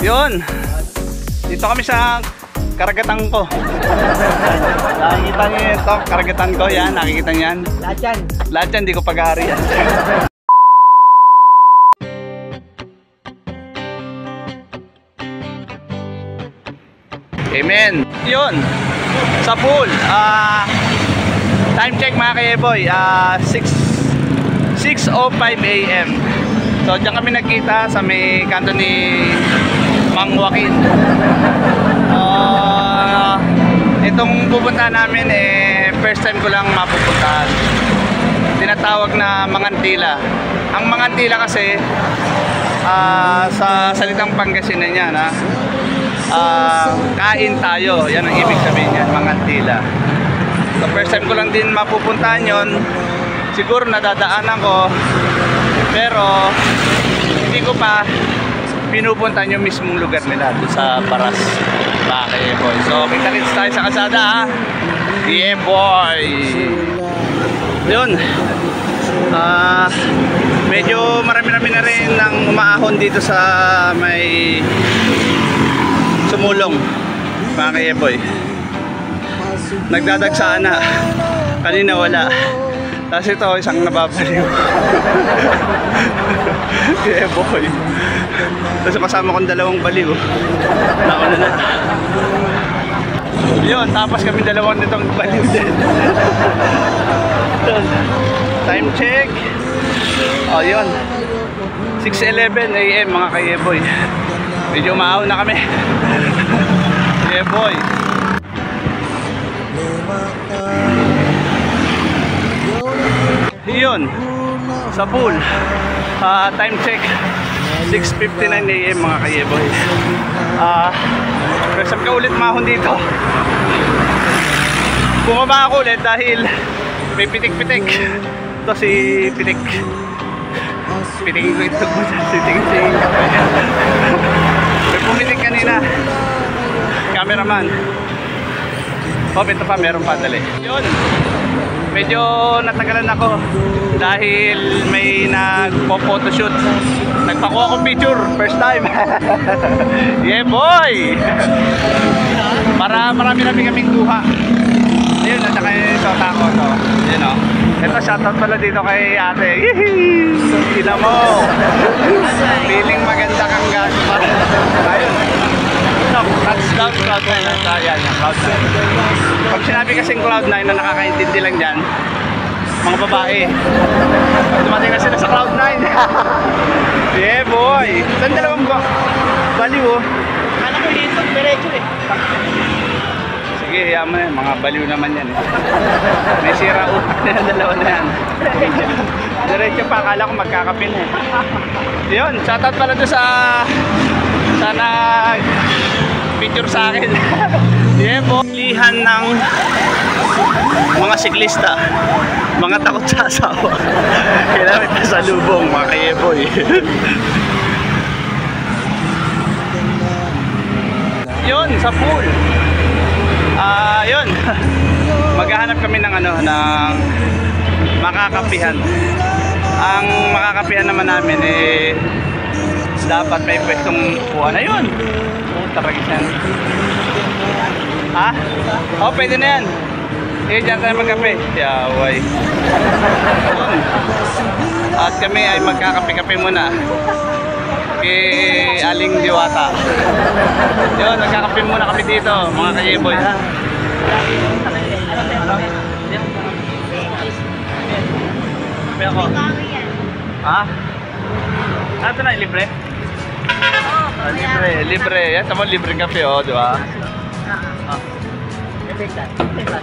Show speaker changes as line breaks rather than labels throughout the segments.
Yun. Dito kami sa karagatan ko. Nakikita niyo ito, karagatan ko. Yan, nakikita niyan.
Lahat yan.
Lahat yan, di ko pag-aari yan. Amen. Yun. Sa pool. Time check mga ka-boy. 6:05 AM. So diyan kami nagkita sa may kanto ni Mang Joaquin. Itong pupuntahan namin first time ko lang mapupuntahan. Tinatawag na Mangantila. Ang Mangantila kasi sa salitang Pangasinan yan, kain tayo, yan ang ibig sabihin yan, Mangantila. So first time ko lang din mapupuntahan yon. Siguro nadadaanan ko, pero hindi ko pa pinupuntahan yung mismong lugar nila doon sa Paras, mga boy. So kita-kits tayo sa kalsada, yeah boy. Yun, medyo marami-rami na rin ang umaahon dito sa may Sumulong, mga boy. Nagdadagsaan na, kanina wala. Tapos ito, isang nababaliw. Yeah boy. Tapos kasama kong dalawang baliw. Nauna na. Yun, tapos kami dalawang nitong baliw din. Time check. Oh yun, 6:11 AM mga ka-boy. Medyo maaw na kami. Yeah boy. Yun, sa pool. Time check 6:59 AM mga ka-boy. Presap ka ulit mahon dito. Bumaba ako ulit dahil may pitik-pitik. Ito si Pitik. Pitingin ko ito po sa siting-ting. May pumitik kanina. Cameraman. Ito pa, meron pa, dali. Yun. Medyo natagalan ako dahil may nagpo-photoshoot. Nagpakuha akong picture, first time. Yeah boy! Para marami-rami kaming kuha. Ayun, at saka yung sota ko to. Yun o. Ito, shoutout pala dito kay ate. Yehey! Sila mo! Feeling maganda kang gano'n. Ayun. Touchdown, Cloud9. Ayan, Cloud9. Pag sinabi kasing Cloud9 na nakakaintindi lang dyan, mga babae. Pag dumating na sila sa Cloud9. Yeah boy! Saan dalawang baliw oh?
Kala ko dito, diretso eh.
Sige, yaman yan. Mga baliw naman yan eh. May sira utak na yan, dalawa na yan. Diretso pa, akala ko magkakapin eh. Yun, shoutout pala doon sa sana picture sa akin. Yeah po. Lihan ng mga siklista, mga takot sa asawa. Kailangan pa sa lubong mga kayeboy. Yun, sa pool. Yun. Maghahanap kami ng ano, ng makakapihan. Ang makakapihan naman namin dapat may pwestong upuan. Ayun. Taragis yan. Oh, pwede na yan. Diyan tayo magkape. Yaway. At kami ay magkakape-kape muna kay Aling Diwata. Yun, nagkakape muna kami dito, mga ka-boy. Kape ako. Ito na, libre? Libre. Yan, tama, libre kape, oh, di ba?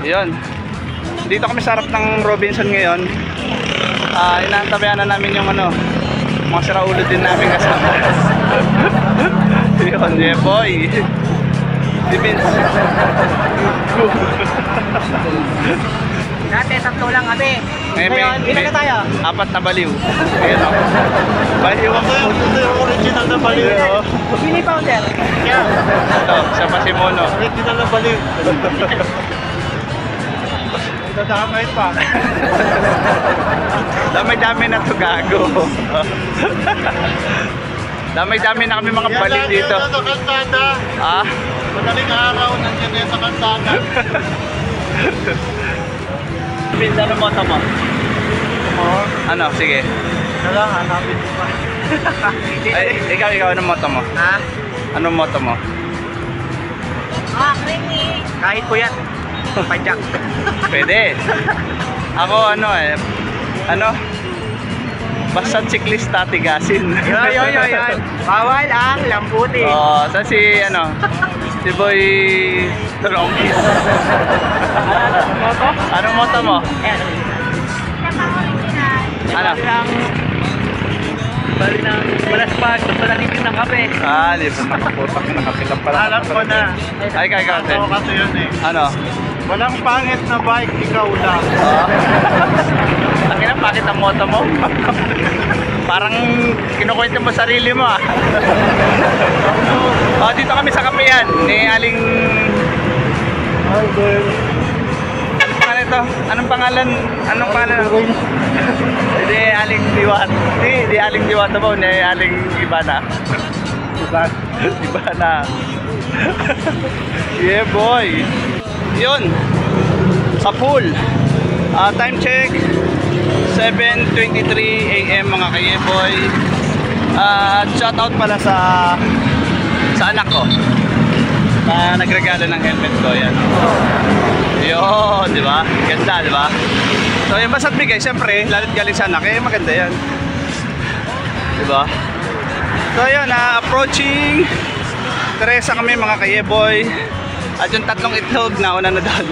Yun. Dito kami sa harap ng Robinson ngayon. Inaantabayan na namin yung ano, mga siraulo din namin kasama. Yun, yeah boy. Si Vince.
Dati, 3 lang kami. Ngayon, ilan na tayo?
4 na baliw. Ayan o. Baliw ako. Ito yung original na baliw.
Sini founder?
Yeah. Ito, siya pa si Mono.
Original na baliw. Dadamay pa.
Dami-dami na to gago. Dami-dami na kami mga balik dito.
Yan sa kalsada.
Ah,
Madaling araw, nandiyan yan sa kalsada.
Pinda ng moto mo.
Oo.
ano, sige.
Kaya hanapin mo pa.
Ay, ikaw, anong moto mo?
Ha?
Anong moto mo?
Kahit po yan. Pajak.
Pwede. Ako basta siklista tigasin.
Yun. Bawal ang lambutin.
Oh, sa si Boy Rompis.
Moto?
Anong moto mo? Ano?
Bali ng malaspag, palalitin ng kape.
Ah, di ba nakaputak na nakapitan pala.
Alam ko na.
Ay, ikaw.
Oo, kasi yun eh.
Ano?
Walang pangit na bike, ikaw lang.
Oh. Akin na, bakit ang moto mo? Parang kinukwento mo sarili mo ah. Oh, dito kami sa kapehan ni Aling... Anong pangalan ito? Anong pangalan? Hindi Aling Diwat. Hindi Aling Diwata ba? Hindi Aling Ibana. Ibana. Yeah boy. Yun. Sa pool. Time check 7:23 AM mga ka-boy. Shout out pala sa anak ko na nagregalo ng helmet ko. Yan. Yun, di ba? Ganda, di ba? So yung basta't bigay, siyempre, lalo't galing sa anak, maganda yan. Di ba? So yun, approaching Teresa kami mga ka-boy. At yung tatlong itlog, nauna na doon.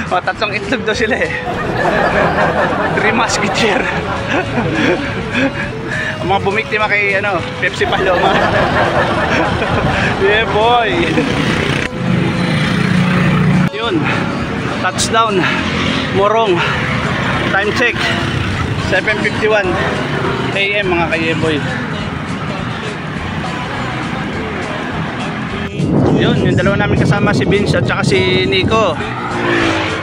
O, tatlong itlog daw sila eh. 3 musketeer. Ang mga bumiktima kay Pepsi Paloma. Yeah boy. Yun, touchdown Morong. Time check 7:51 AM mga ka-boy. Yun, yung dalawa namin kasama, si Vince at saka si Nico,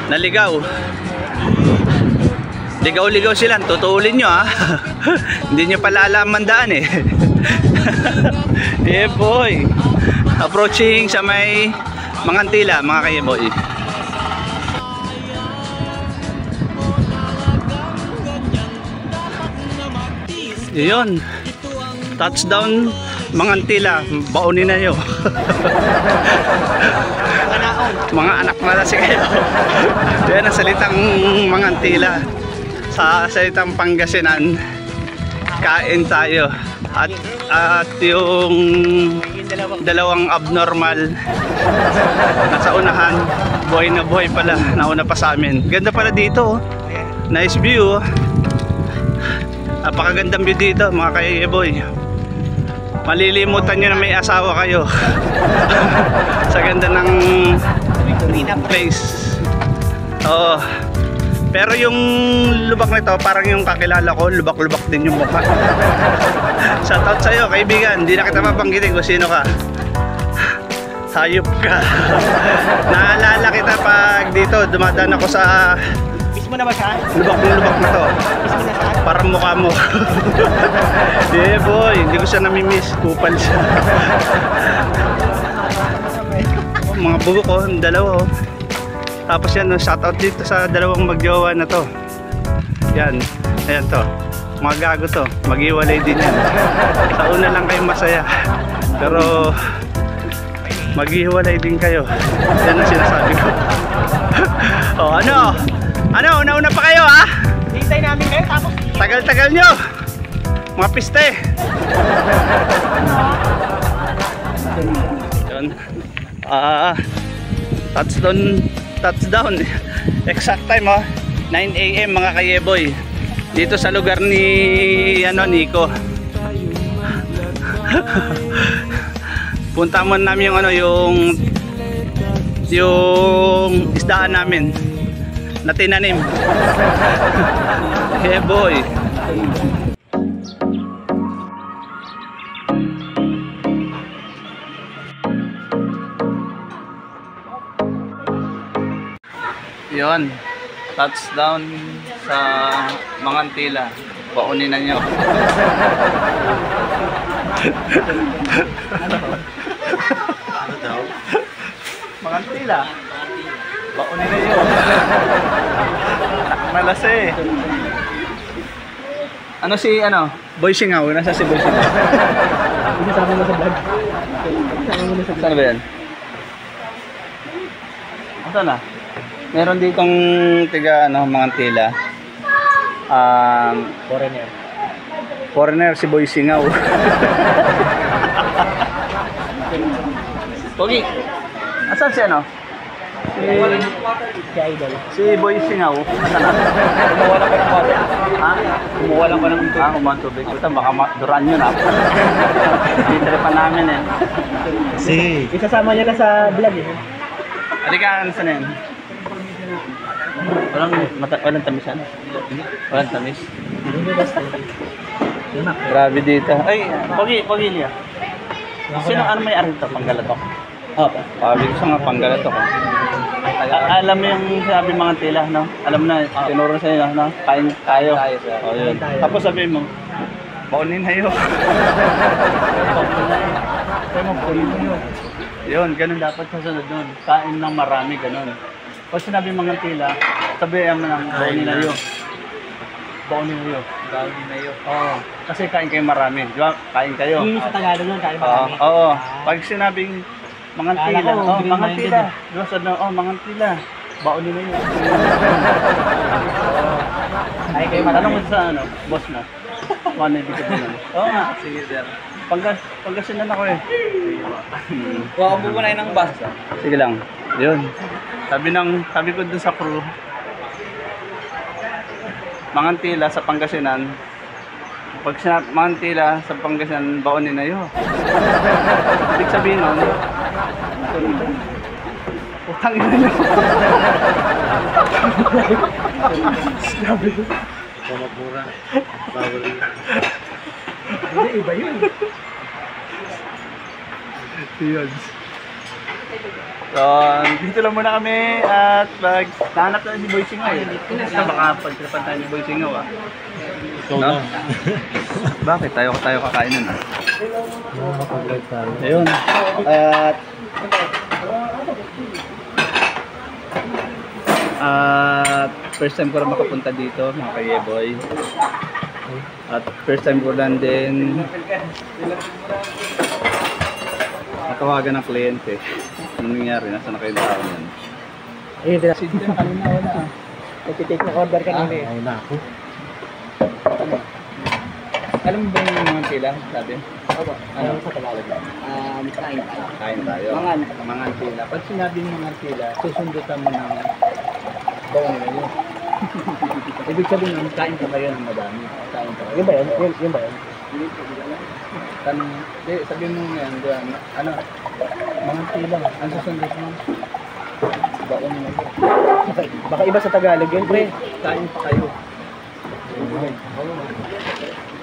naligaw. Ligaw-ligaw sila, tutuulin nyo ha. Hindi nyo pala alam ang daan eh. Yeah boy. Approaching sa may Mangantila mga ka-boy. Yun, touchdown Mangantila, baunin na nyo. Mga anak na kasi kayo. Yan ang salitang Mangantila. Sa salitang Pangasinan, kain tayo. At yung dalawang abnormal nasa unahan, buhay na buhay pala, nauna pa sa amin. Ganda pala dito, nice view. Napakagandang view dito mga ka-boy. Malilimutan nyo na may asawa kayo. Sa ganda ng place. Oo. Pero yung lubak nito, parang yung kakilala ko, lubak-lubak din yung mukha. Shoutout sa'yo kaibigan, hindi na kita mabanggitin kung sino ka. Hayop ka. Naalala kita pag dito, dumadaan ako sa
Mismo na ba siya?
lubak na to.
Mismo na siya?
Parang mukha mo. Yeah boy, hindi ko siya namimiss. Kupal siya. Mga bugo ko, dalawa oh. Tapos yan, shoutout dito sa dalawang magjowa na to. Yan, ayan to. Mga gago to, maghiwalay din yan. Sa una lang kayo masaya, pero maghiwalay din kayo. Yan ang sinasabi ko. Oh, Una-una pa kayo ha?
Hintay namin kayo tapos
Tagal-tagal nyo mga piste. Yun. Touchdown. Exact time 9 AM mga ka-boy. Dito sa lugar ni Nico. Punta mo namin yung isdaan namin na tinanim. Hey boy. Yon, touchdown sa Mangantila. Paunin na nyo.
Ano daw?
Mga tila. Baunin na yun. Malase. Ano si ano? Boy Singaw. Nasa si Boy Singaw.
Isasama mo sa vlog.
Saan ba yan? Saan na? Meron ditong tiga ano, mga tila.
Foreigner.
Foreigner si Boy Singaw. Pogi. Asan si ano?
Si Idol.
Si Boy Singaw. Asan na?
Kumuha lang ko ng water.
Ha?
Kumuha lang ko ng tubig.
Kumuha ng tubig. Puta, baka duraan yun ha. Dito namin eh.
Kasi.
Isasama niya na sa vlog eh.
Halika, saan na yan? Walang tamis ano? Walang tamis. Grabe dito. Ay, Pogi Lia. Sino ano may arito? Panggalatok?
Opo.
Sabi ko nga Panggalatok. Alam mo yung sabi mga tila, no? Alam mo na, tinuro sa inyo, no? Kain tayo. Oh, yun. Tapos sabi mo, baunin na yun. Yun, ganun dapat sa sunod nun. Kain ng marami, ganun. Pag sinabi mga tila, sabihan mo ng baunin na yun. Baunin na yun.
Gawin na yun.
Oo. Kasi kain kayo marami. Di ba? Kain kayo.
Yung sa Tagalog nun, kaya
Oo.
marami.
Oo. Pag sinabing mga tila,
Kala ko,
mga
green-minded
tila. Di ba sa mga tila. Baunin na yun.
Kaya kayo marami.
Tanong mo sa ano, boss na. Ano yung dito na? Oo nga. Sige, sir. Pagkasinan ako eh.
Huwag akong pupunayin ng bus.
Sige lang. Yun. Sabi ko dun sa crew, Mangantila sa Pangasinan. Pag Mangantila sa Pangasinan, baunin na yun. Ibig sabihin nun, utang ina nyo.
Pamapura. Bawal.
Hindi, iba yun.
Yun. So, dito lang muna kami at nahanap na si Boy Singaw eh. Baka pagtripan tayo ni Boy Singaw ah.
Ikaw
No?
na.
Bakit? Tayo kakain nun ah.
Makapag-live tayo.
Ayun. At first time ko rin makapunta dito mga kayeboy. At first time ko lang din natawagan ng kliyente. Anong nangyari? Nasa na kayo tao yan?
Ayun,
Si Jim, kanina wala.
nagtitake ng order kanina eh.
Ay, naku.
Alam mo ba yung mga tila? Sabi?
Opo.
Ano?
Sa Tagalog. Kain tayo.
Kain tayo. Mga tila. Pag sinabing mga tila, susundutan mo ng bawang na yun. Ibig sabihin nun, kain ka kayo ng madami. Kain ka kayo.
Yun ba yun? Yun ba yun?
Tanong, sabihin mo yan, ano, mga tila, ang susundot mo? Baon mo yun.
Baka iba sa Tagalog yun, pre.
Kain pa kayo.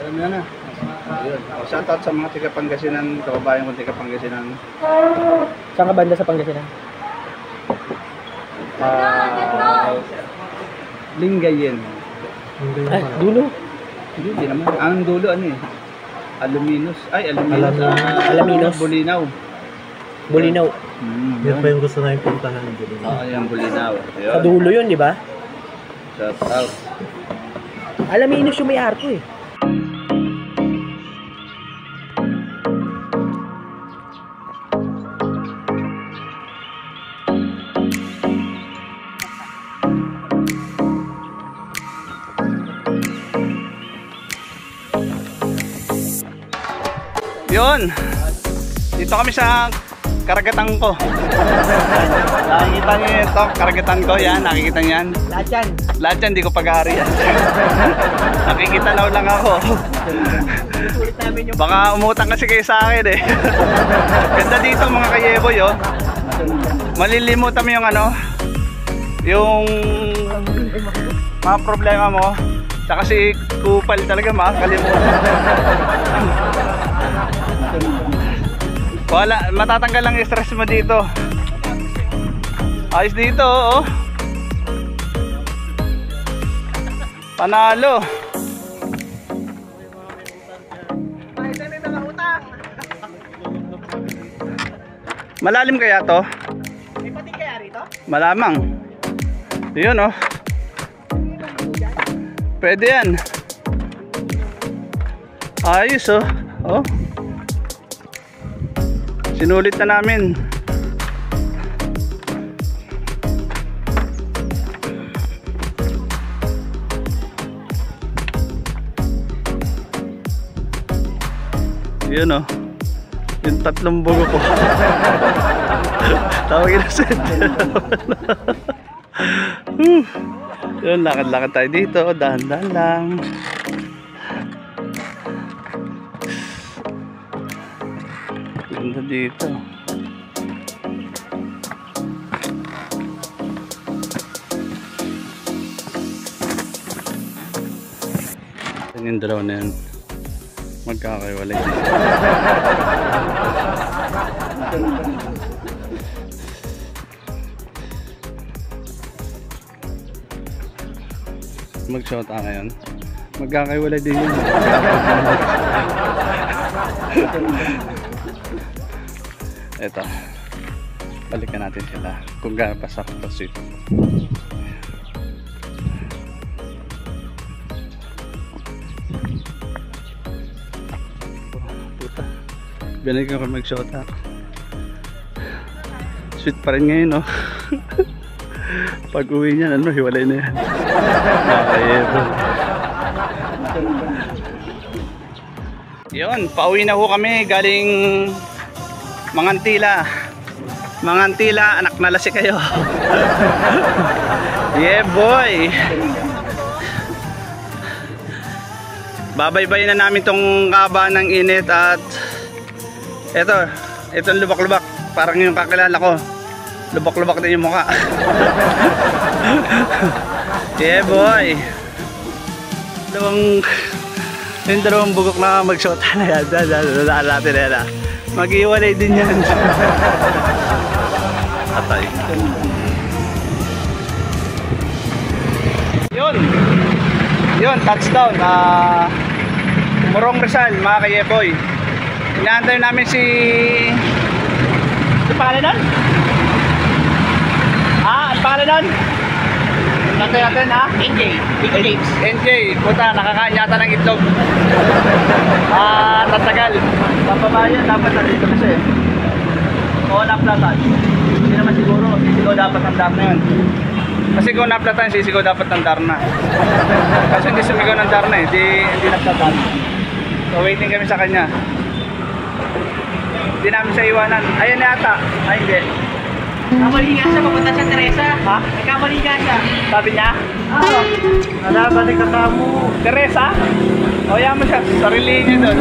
Alam mo na. Ayun. Shout out sa mga tiga Pangasinan, kababayan kong tiga Pangasinan.
Saan ka banda sa Pangasinan?
Lingayen.
Ay, dulo.
Hindi naman. Ang dulo ano eh? Aluminos. Ay, Aluminos.
Alaminos.
Bulinaw.
Bulinaw.
Yan pa yung gusto namin puntahan.
Oo, yung Bulinaw.
Sa dulo yun, di ba?
Shout out.
Alaminos yung may arko eh.
Yun. Dito kami sa karagatan ko. Nakikita niyo ito, karagatan ko. Yan, nakikita niyan.
Lahat yan.
Lahat yan, di ko pag-aari yan. Nakikita lang ako.
Sulit namin yung...
Baka umutang kasi kayo sa akin eh. Ganda dito mga kayeboy oh. Malilimutan mo yung ano, yung mga problema mo. Tsaka si Kupal talaga makakalimutan. Wala, matatanggal lang yung stress mo dito. Ayos dito oh. Panalo.
Ay, saan yung nakautang?
Malalim kaya to?
May pating kaya rito?
Malamang. Yun oh. Pwede yan. Ayos oh. Oh. Sinulit na namin. Yun oh. Yung tatlong bugo ko. Tawagin na set. Yun, lakad-lakad tayo dito. Dahan-dahan lang. Ganda dito. Yan yung dalawa na yan. Magkakaiwalay. Mag-shot ngayon. Magkakaiwalay din yun. Eto. Balikan natin sila kung gaano pa sa sweet. Binalik ako mag-shot ha. Sweet pa rin ngayon no. Pag uwi niyan, ano, hiwalay na yan. Yun, pauwi na ho kami galing Mangantila. Mangantila, anak na lasi kayo. Yeah boy. Babaybay na namin tong kaba ng init at itong lubak-lubak. Parang yung kakilala ko. Lubak-lubak din yung mukha. Yeah boy. Yung dalawang bugok na mag-shot na yan. Dadaan natin yan. Mag-iwalay din yan. Atay. Yun, touchdown. Morong Rizal, mga ka-Yeboy. Inaantay namin si pangalan nun? Ang pangalan nun? Nantay natin ha? NJ, puta, nakakain yata ng itlog. Tatagal. Papabayan, dapat nandito kasi. O naplatan. Hindi naman siguro, sisigaw dapat ng dar na yun. Kasi kung naplatan, sisigaw dapat ng dar na. Kasi hindi sumigaw ng dar na eh, hindi naplatan. So waiting kami sa kanya. Hindi namin siya iwanan. Ayan yata. Ay hindi.
Kamali nga siya, papunta siya Teresa.
Ha?
Kamali nga siya.
Sabi niya?
Oo.
Balik ka mo.
Teresa? O yan mo siya. Sarili niya doon.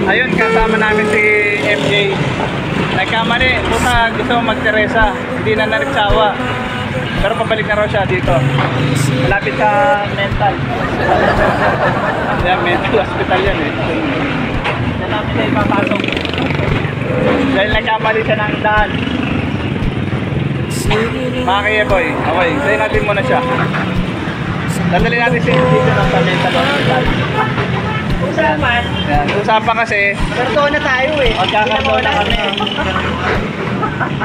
Ayun, kasama namin si MJ. Nagkamali. Puta, gusto mo mag-Teresa. Hindi na nariksawa. Pero pabalik na raw siya dito. Malapit sa mental. Yan, mental hospital yan eh. Yan namin na ipapasok. Dahil nagkamali siya ng daan. Mga ka-Yeboy, okay, tayo natin muna siya. Dadali natin siya dito ng mental hospital.
Usapan.
Yan, usapan kasi
Karto na tayo eh.
magkakarto na kami.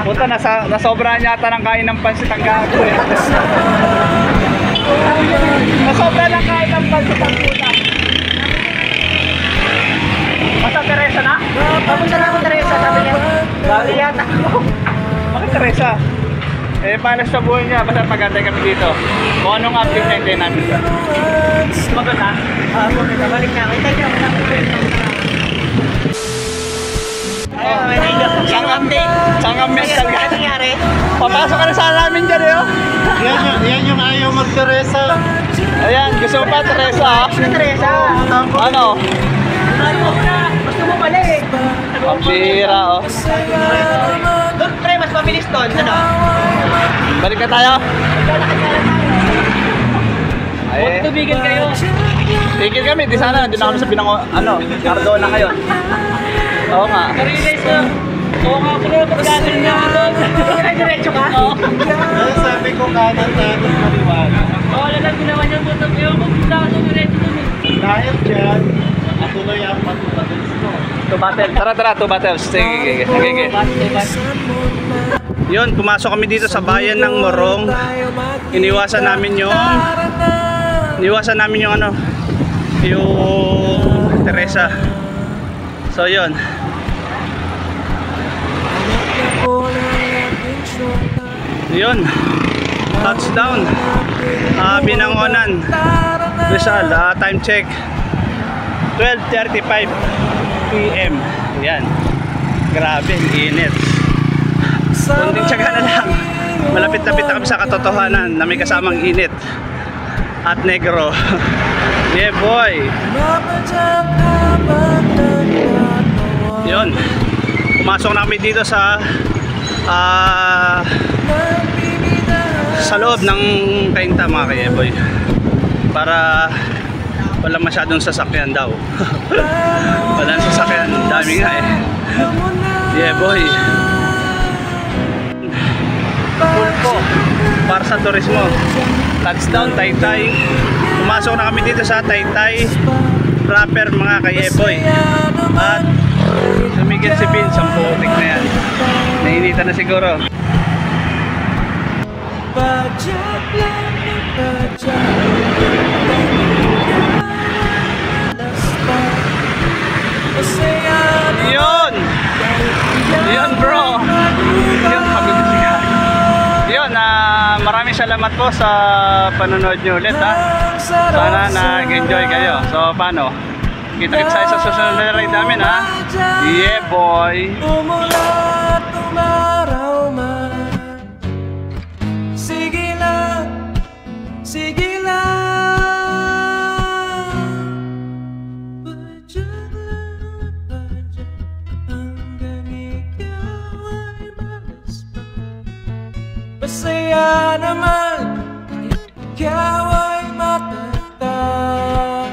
Puta, nasobrahan yata ng kain ng pansit ang gago eh. Nasobrahan ng kain ng pansit ang puta. Basta Teresa na?
Papunta na ako Teresa, sabi niya.
Sabi
yata ako.
Bakit Teresa? Eh, paano sa buhay niya? Basta pag-antay kami dito. Kung anong update na hindi namin siya. Sumagot na?
Balik na ako. Thank you.
Sangam mental ka.
Ano nangyari?
Papasok ka na sana namin dyan eh.
Yan yung ayaw mag-Teresa.
Ayan, gusto mo pa Teresa ha?
Ano Teresa?
Ano?
Gusto mo pala eh.
Pampira oh.
Doon pre, mas mabilis doon. Ano?
Balik na tayo.
Huwag tubigan kayo.
Tigil kami, di sana. Di na kami sa Cardona ngayon. Oo nga.
Karilize ko. Oo nga, pero pagkagaling na ako doon. Diretso ka? Oo.
Sabi ko kanan tapos maliwanag.
Oo, lalag ko naman yung butang kayo. Kung gusto ka diretso doon eh.
Dahil dyan, natuloy ang patuloy.
To battle.
Tara, 2 battles. Sige. Yun, pumasok kami dito sa bayan ng Morong. Iniwasan namin yung ano, yung Teresa. So yun. Yun. Touchdown. Binangonan. Rizal, time check 12:35 PM. Yan. Grabe, init. Kunting tiyaga na lang. Malapit-lapit na kami sa katotohanan na may kasamang init at negro. Yeah boy. Yun. Pumasok na kami dito sa loob ng kainta mga kayeboy, para walang masyadong sasakyan daw. Walang sasakyan, dami nga eh. Yeah boy. Pulpo para sa turismo. Touchdown Taytay. Pumasok na kami dito sa Taytay proper mga kayeboy. At sumigil si Vince, ang putik na yan. Nainitan na siguro. Yun! Yun bro! Yun, pagod siya. Yun, maraming salamat po sa panonood nyo ulit ha. Sana nag-enjoy kayo. So paano? Kita-kits tayo sa susunod na ride namin ha. Yeah boy!
Umulat, umaraw man. Sige lang, sige lang. Padyak lang, padyak, hanggang ikaw ay malas pa. Masaya naman, ikaw ay matatag.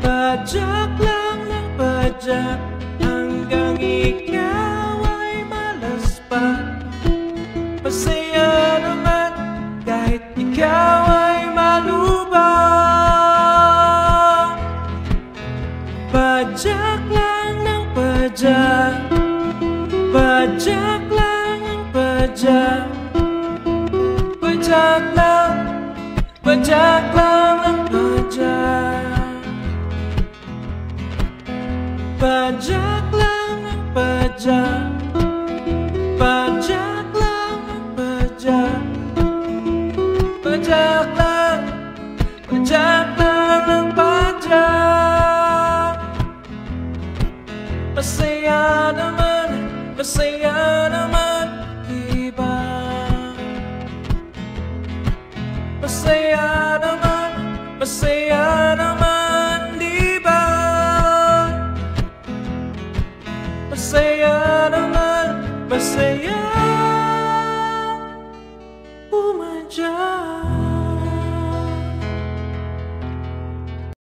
Padyak lang ng padyak, hanggang ikaw ay malas pa. Masaya naman kahit ikaw ay malubang. Padyak lang ng padyak, padyak lang ng padyak, padyak lang ng padyak. Padyak lang ng padyak, padyak lang ng padyak, padyak lang ng padyak. Masaya naman, diba? Masaya naman, diba? Masaya naman, masaya.